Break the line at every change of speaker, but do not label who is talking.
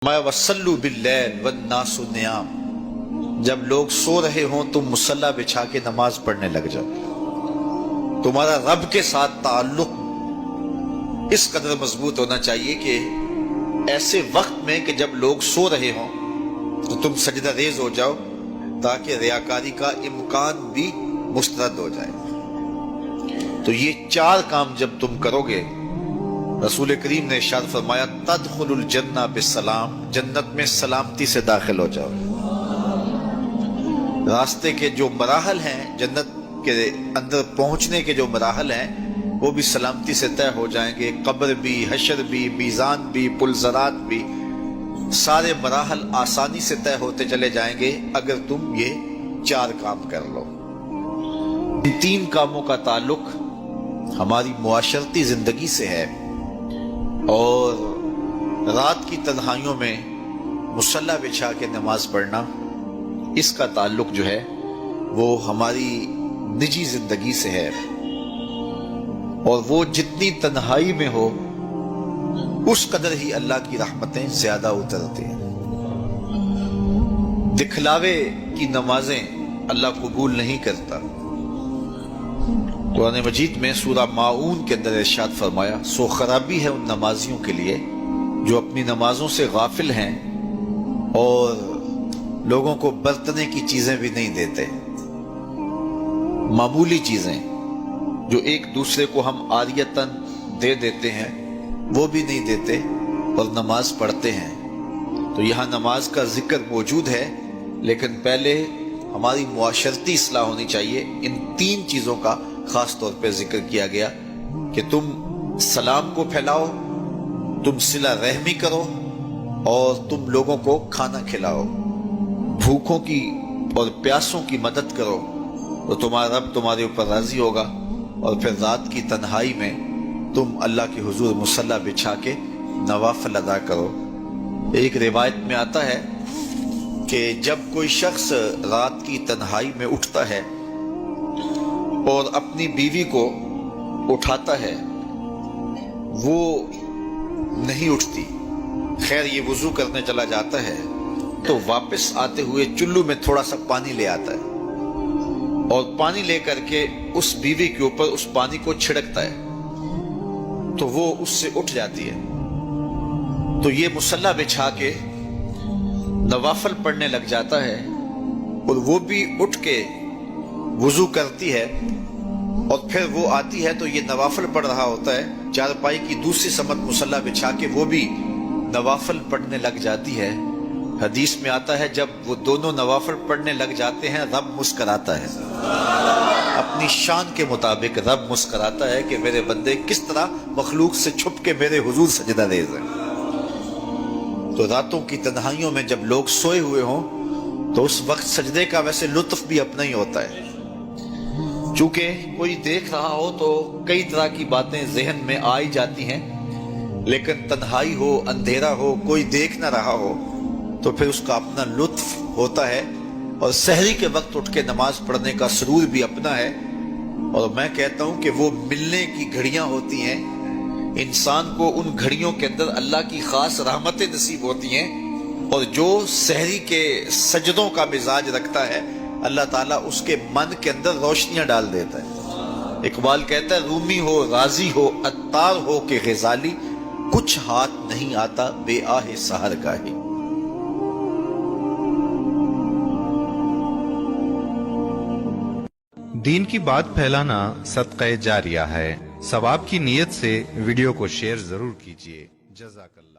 میں وسلو باللیل والناس نیام، جب لوگ سو رہے ہوں تم مصلی بچھا کے نماز پڑھنے لگ جاؤ۔ تمہارا رب کے ساتھ تعلق اس قدر مضبوط ہونا چاہیے کہ ایسے وقت میں کہ جب لوگ سو رہے ہوں تو تم سجدہ ریز ہو جاؤ، تاکہ ریاکاری کا امکان بھی مسترد ہو جائے۔ تو یہ چار کام جب تم کرو گے، رسول کریم نے ارشاد فرمایا تدخل الجنہ بالسلام، جنت میں سلامتی سے داخل ہو جاؤ۔ راستے کے جو مراحل ہیں، جنت کے اندر پہنچنے کے جو مراحل ہیں، وہ بھی سلامتی سے طے ہو جائیں گے۔ قبر بھی، حشر بھی، میزان بھی، پلزرات بھی، سارے مراحل آسانی سے طے ہوتے چلے جائیں گے اگر تم یہ چار کام کر لو۔ ان تین کاموں کا تعلق ہماری معاشرتی زندگی سے ہے، اور رات کی تنہائیوں میں مصلی بچھا کے نماز پڑھنا، اس کا تعلق جو ہے وہ ہماری نجی زندگی سے ہے، اور وہ جتنی تنہائی میں ہو اس قدر ہی اللہ کی رحمتیں زیادہ اترتی ہیں۔ دکھلاوے کی نمازیں اللہ قبول نہیں کرتا۔ قرآن مجید میں سورہ ماعون کے اندر ارشاد فرمایا سو خرابی ہے ان نمازیوں کے لیے جو اپنی نمازوں سے غافل ہیں اور لوگوں کو برتنے کی چیزیں بھی نہیں دیتے، معمولی چیزیں جو ایک دوسرے کو ہم عاریتاً دے دیتے ہیں وہ بھی نہیں دیتے اور نماز پڑھتے ہیں۔ تو یہاں نماز کا ذکر موجود ہے، لیکن پہلے ہماری معاشرتی اصلاح ہونی چاہیے۔ ان تین چیزوں کا خاص طور پہ ذکر کیا گیا کہ تم سلام کو پھیلاؤ، تم صلہ رحمی کرو، اور تم لوگوں کو کھانا کھلاؤ، بھوکوں کی اور پیاسوں کی مدد کرو، تو تمہارا رب تمہارے اوپر راضی ہوگا، اور پھر رات کی تنہائی میں تم اللہ کے حضور مصلی بچھا کے نوافل ادا کرو۔ ایک روایت میں آتا ہے کہ جب کوئی شخص رات کی تنہائی میں اٹھتا ہے اور اپنی بیوی کو اٹھاتا ہے، وہ نہیں اٹھتی، خیر یہ وضو کرنے چلا جاتا ہے تو واپس آتے ہوئے چلو میں تھوڑا سا پانی لے آتا ہے، اور پانی لے کر کے اس بیوی کے اوپر اس پانی کو چھڑکتا ہے تو وہ اس سے اٹھ جاتی ہے۔ تو یہ مصلی بچھا کے نوافل پڑھنے لگ جاتا ہے، اور وہ بھی اٹھ کے وضو کرتی ہے، اور پھر وہ آتی ہے تو یہ نوافل پڑھ رہا ہوتا ہے، چارپائی کی دوسری سمت مصلی بچھا کے وہ بھی نوافل پڑھنے لگ جاتی ہے۔ حدیث میں آتا ہے جب وہ دونوں نوافل پڑھنے لگ جاتے ہیں رب مسکراتا ہے، اپنی شان کے مطابق رب مسکراتا ہے کہ میرے بندے کس طرح مخلوق سے چھپ کے میرے حضور سجدہ ریز ہیں۔ تو راتوں کی تنہائیوں میں جب لوگ سوئے ہوئے ہوں تو اس وقت سجدے کا ویسے لطف بھی اپنا ہی ہوتا ہے، چونکہ کوئی دیکھ رہا ہو تو کئی طرح کی باتیں ذہن میں آئی جاتی ہیں، لیکن تنہائی ہو، اندھیرا ہو، کوئی دیکھ نہ رہا ہو تو پھر اس کا اپنا لطف ہوتا ہے، اور سحری کے وقت اٹھ کے نماز پڑھنے کا سرور بھی اپنا ہے۔ اور میں کہتا ہوں کہ وہ ملنے کی گھڑیاں ہوتی ہیں، انسان کو ان گھڑیوں کے اندر اللہ کی خاص رحمتیں نصیب ہوتی ہیں، اور جو سحری کے سجدوں کا مزاج رکھتا ہے اللہ تعالیٰ اس کے من کے اندر روشنیاں ڈال دیتا ہے۔ اقبال کہتا ہے رومی ہو، رازی ہو، عطار ہو کہ غزالی، کچھ ہاتھ نہیں آتا بے آہ سحر گاہی۔
دین کی بات پھیلانا صدقہ جاریہ ہے۔ ثواب کی نیت سے ویڈیو کو شیئر ضرور کیجیے۔ جزاک اللہ۔